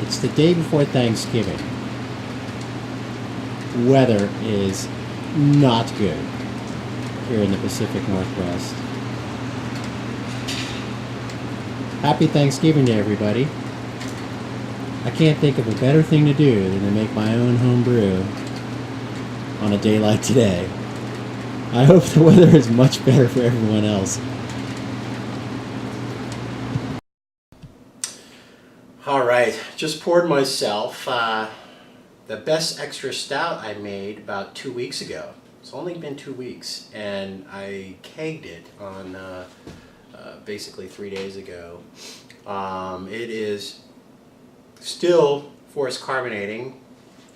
It's the day before Thanksgiving. Weather is not good here in the Pacific Northwest. Happy Thanksgiving to everybody. I can't think of a better thing to do than to make my own home brew on a day like today. I hope the weather is much better for everyone else. All right, just poured myself the best extra stout I made about 2 weeks ago. It's only been 2 weeks, and I kegged it on basically 3 days ago. It is still forced carbonating.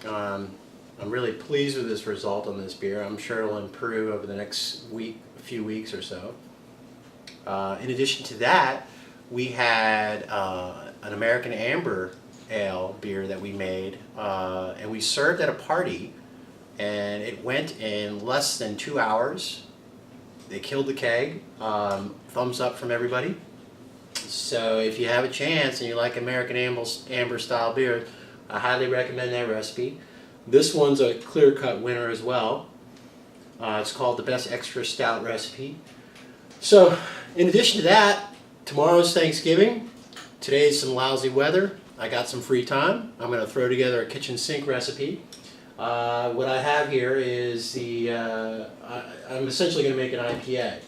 I'm really pleased with this result on this beer. I'm sure it'll improve over the next few weeks or so. In addition to that, we had an American Amber Ale beer that we made, and we served at a party, and it went in less than 2 hours. They killed the keg. Thumbs up from everybody. So if you have a chance and you like American Amber style beer, I highly recommend that recipe. This one's a clear-cut winner as well. It's called the Best Extra Stout Recipe. So in addition to that, tomorrow's Thanksgiving. Today's some lousy weather. I got some free time. I'm going to throw together a kitchen sink recipe. What I have here is I'm essentially going to make an IPA.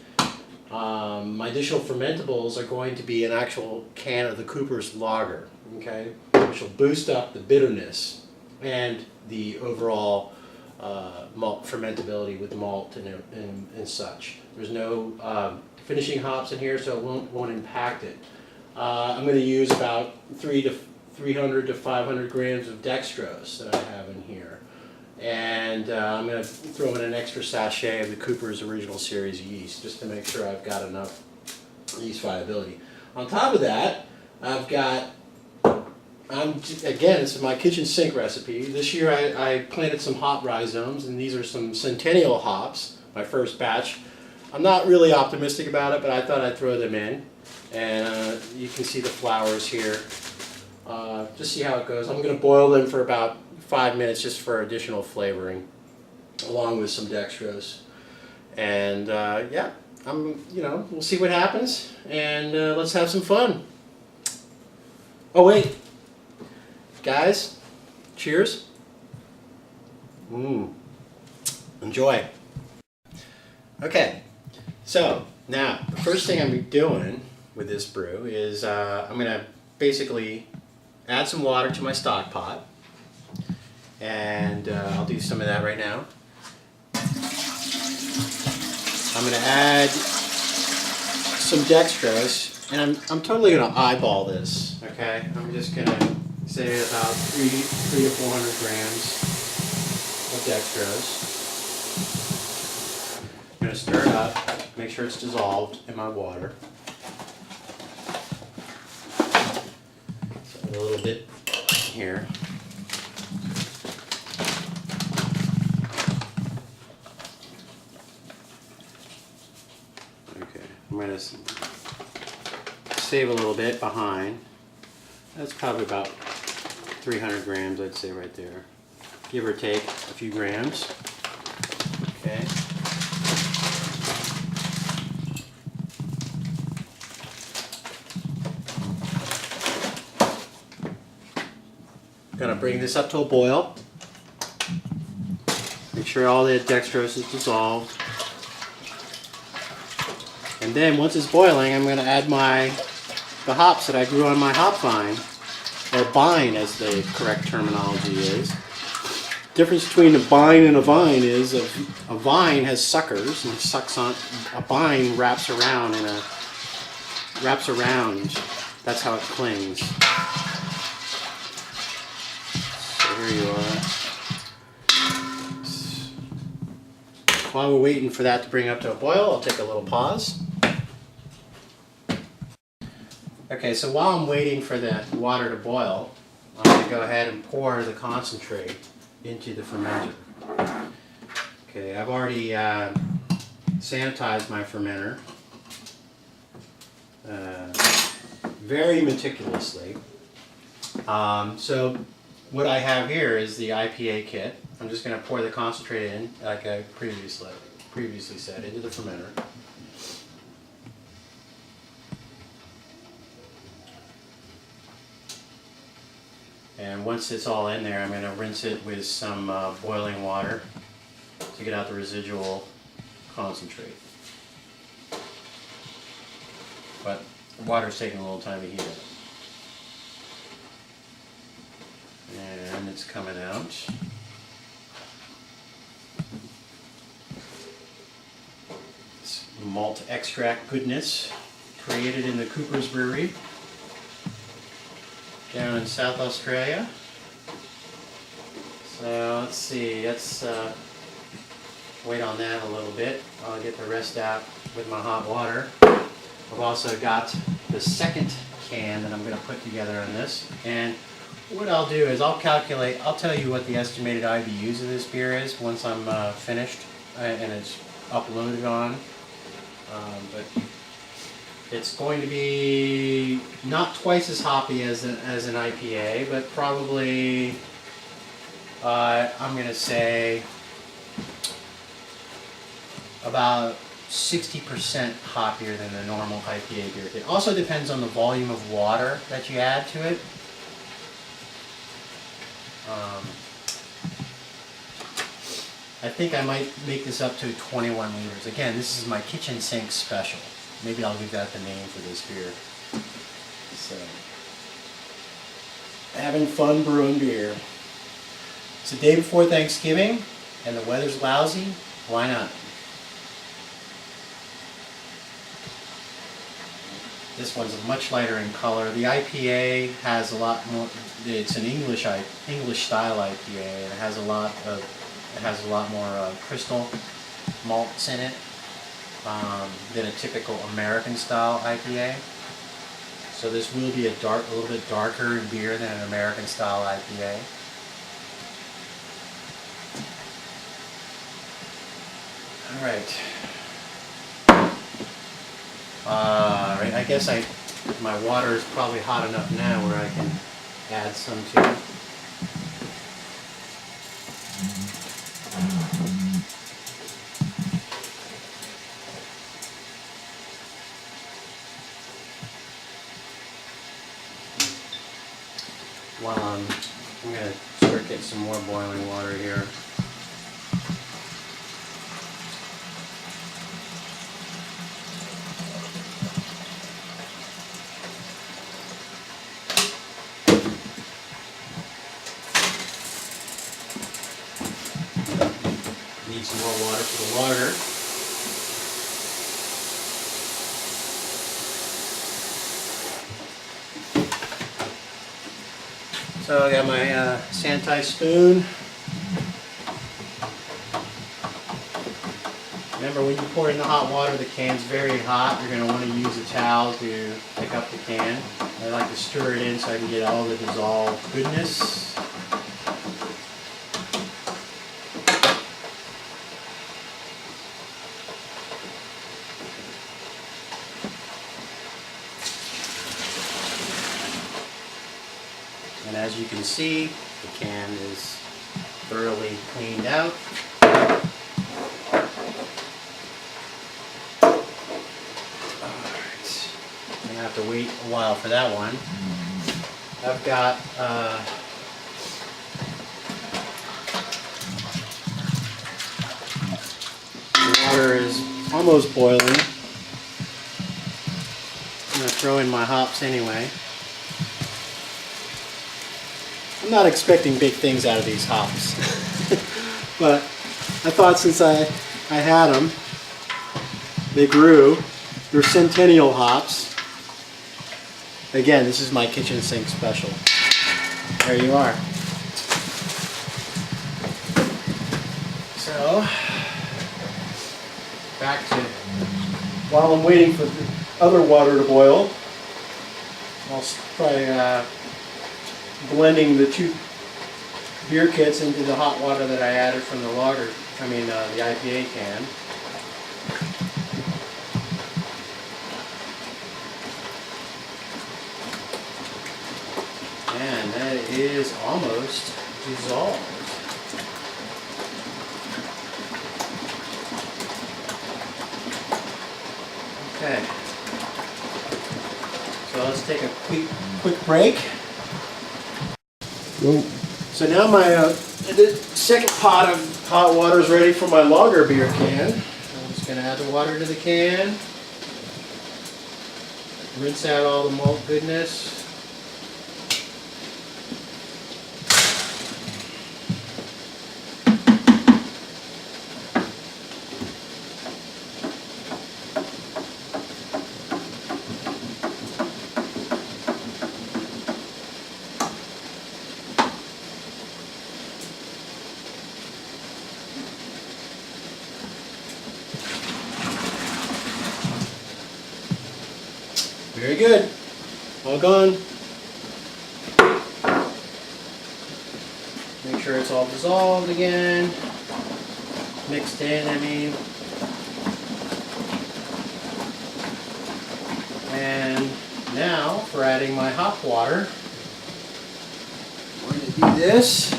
My additional fermentables are going to be an actual can of the Coopers lager, okay, which will boost up the bitterness and the overall malt fermentability with malt and such. There's no finishing hops in here, so it won't impact it. I'm going to use about 300 to 500 grams of dextrose that I have in here. And I'm going to throw in an extra sachet of the Cooper's Original Series yeast just to make sure I've got enough yeast viability. On top of that, I've got, again, this is my kitchen sink recipe. This year I planted some hop rhizomes, and these are some Centennial hops, my first batch. I'm not really optimistic about it, but I thought I'd throw them in. And you can see the flowers here. Just see how it goes. I'm going to boil them for about 5 minutes just for additional flavoring, along with some dextrose. And yeah, we'll see what happens, and let's have some fun. Oh wait, guys, cheers. Enjoy. Okay, so now the first thing I'm doing with this brew is I'm going to basically add some water to my stock pot, and I'll do some of that right now. I'm going to add some dextrose, and I'm totally going to eyeball this, okay? I'm just going to say about 300 to 400 grams of dextrose. I'm going to stir it up, make sure it's dissolved in my water. So a little bit here. Okay, I'm going to save a little bit behind. That's probably about 300 grams, I'd say, right there. Give or take a few grams. Okay. Gonna bring this up to a boil. Make sure all the dextrose is dissolved. And then once it's boiling, I'm gonna add the hops that I grew on my hop vine, or vine as the correct terminology is. Difference between a vine and a vine is a vine has suckers and sucks on. A vine wraps around That's how it clings. So here you are. While we're waiting for that to bring up to a boil, I'll take a little pause. Okay, so while I'm waiting for the water to boil, I'm going to go ahead and pour the concentrate into the fermenter. Okay, I've already sanitized my fermenter very meticulously. So what I have here is the IPA kit. I'm just going to pour the concentrate in, like I previously said, into the fermenter. And once it's all in there, I'm going to rinse it with some boiling water to get out the residual concentrate. But the water's taking a little time to heat up. And it's coming out. It's malt extract goodness created in the Coopers Brewery down in South Australia. So let's see, let's wait on that a little bit. I'll get the rest out with my hot water. I've also got the second can that I'm going to put together on this. And what I'll do is I'll tell you what the estimated IBUs of this beer is once I'm finished and it's uploaded on. But it's going to be not twice as hoppy as an IPA, but probably, I'm going to say, about 60% hoppier than the normal IPA beer. It also depends on the volume of water that you add to it. I think I might make this up to 21 liters. Again, this is my kitchen sink special. Maybe I'll give that the name for this beer. So, having fun brewing beer. It's the day before Thanksgiving, and the weather's lousy. Why not? This one's much lighter in color. The IPA has a lot more. It's an English style IPA, and it has a lot more crystal malts in it than a typical American style IPA. So this will be a little bit darker in beer than an American style IPA. All right. I guess my water is probably hot enough now where I can add some to it. I'm going to start getting some more boiling water here. Need some more water for the lager. So I got my Santai spoon. Remember, when you pour it in the hot water, the can's very hot. You're going to want to use a towel to pick up the can. I like to stir it in so I can get all the dissolved goodness. And as you can see, the can is thoroughly cleaned out. Alright, I'm going to have to wait a while for that one. I've got the water is almost boiling. I'm going to throw in my hops anyway. I'm not expecting big things out of these hops, but I thought since I had them, they grew. They're Centennial hops. Again, this is my kitchen sink special. There you are. So, back to, while I'm waiting for the other water to boil, I'll try blending the two beer kits into the hot water that I added from the the IPA can. And that is almost dissolved. Okay. So let's take a quick break. Whoa. So now my the second pot of hot water is ready for my lager beer can. I'm just going to add the water to the can. Rinse out all the malt goodness. Very good. All gone. Make sure it's all dissolved again. Mixed in, I mean. And now for adding my hop water. I'm going to do this.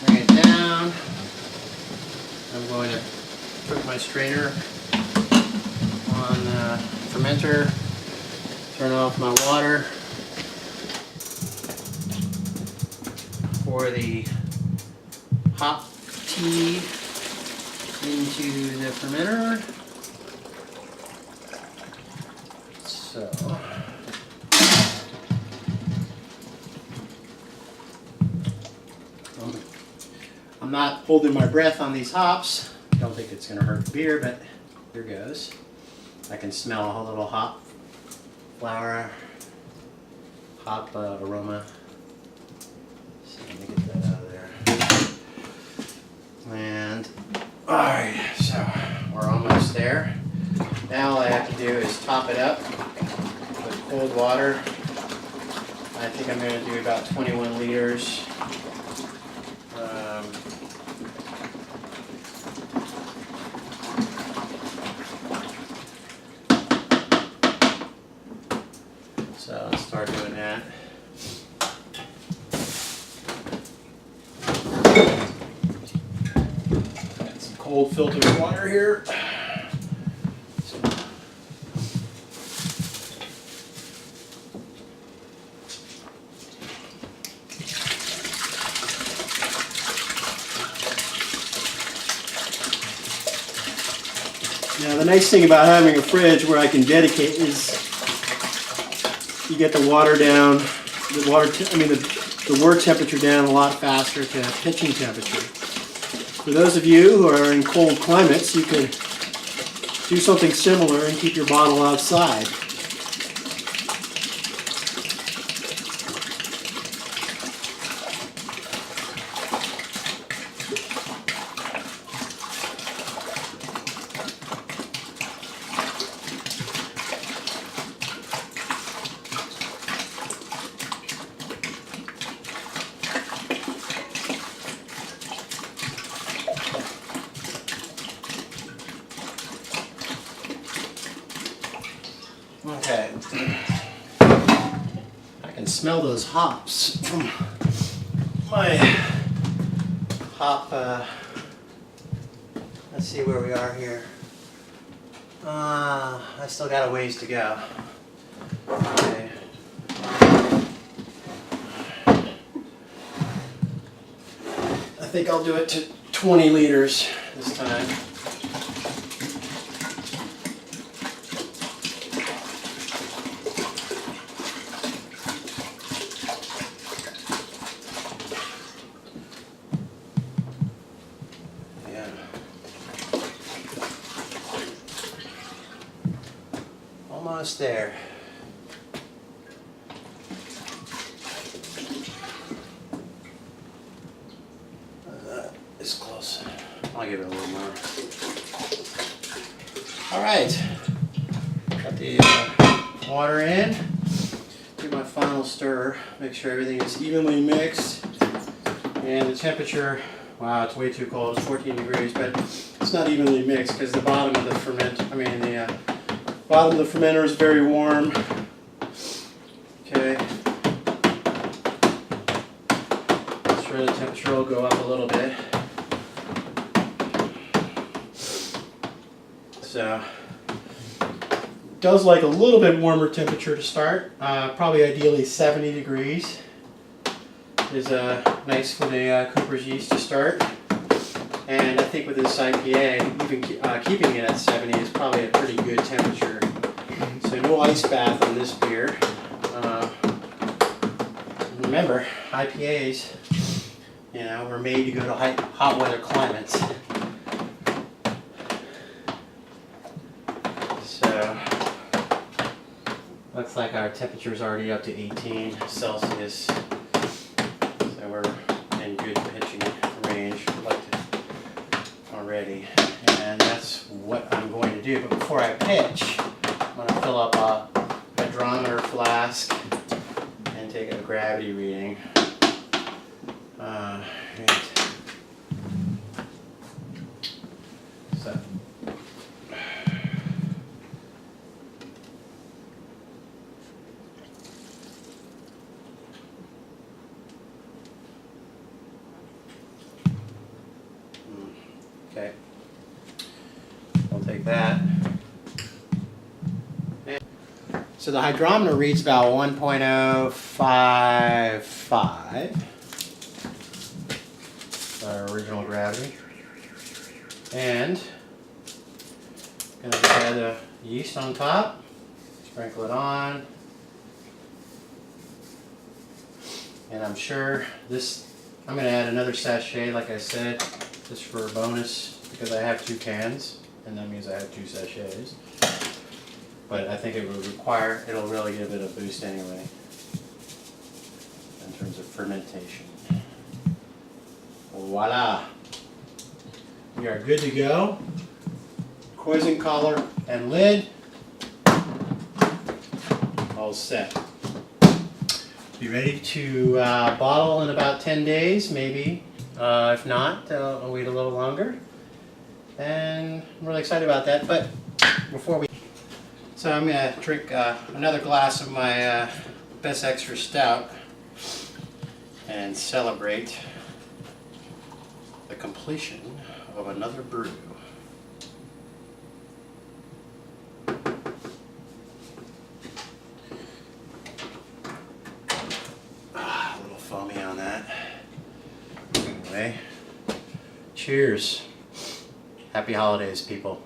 Bring it down. I'm going to put my strainer on the fermenter. Turn off my water pour the hop tea into the fermenter. So I'm not holding my breath on these hops. Don't think it's going to hurt the beer, but here goes. I can smell a little hop flower, hop aroma. So let me get that out of there. And alright, so we're almost there. Now all I have to do is top it up with cold water. I think I'm going to do about 21 liters. So let's start doing that. Got some cold filtered water here. Now the nice thing about having a fridge where I can dedicate is you get the water down, the wort temperature down a lot faster to pitching temperature. For those of you who are in cold climates, you could do something similar and keep your bottle outside. Okay, I can smell those hops from my hop, let's see where we are here. I still got a ways to go. Okay. I think I'll do it to 20 liters this time. Almost there. It's close. I'll give it a little more. All right. Got the water in. Do my final stir. Make sure everything is evenly mixed. And the temperature, wow, it's way too cold. It's 14 degrees, but it's not evenly mixed because the bottom of the bottom of the fermenter is very warm. Okay. sure the temperature will go up a little bit. So, does like a little bit warmer temperature to start. Probably ideally 70 degrees is nice for the Coopers yeast to start. And I think with this IPA, even keeping it at 70 is probably a pretty good temperature. So no ice bath on this beer. Remember, IPAs, you know, were made to go to hot weather climates. So, looks like our temperature is already up to 18 Celsius. So we're in good pitching range already. And that's what I'm going to do. But before I pitch, I'm going to fill up a hydrometer flask and take a gravity reading. Right. So. Okay. I'll take that. So the hydrometer reads about 1.055, our original gravity. And I'm going to add the yeast on top, sprinkle it on. And I'm sure I'm going to add another sachet, like I said, just for a bonus, because I have 2 cans, and that means I have 2 sachets. But I think it'll really give it a boost anyway, in terms of fermentation. Voila! We are good to go. Poison collar and lid, all set. Be ready to bottle in about 10 days, maybe. If not, I'll wait a little longer. And I'm really excited about that. But so I'm going to drink another glass of my best extra stout and celebrate the completion of another brew. A little foamy on that. Anyway, cheers. Happy holidays, people.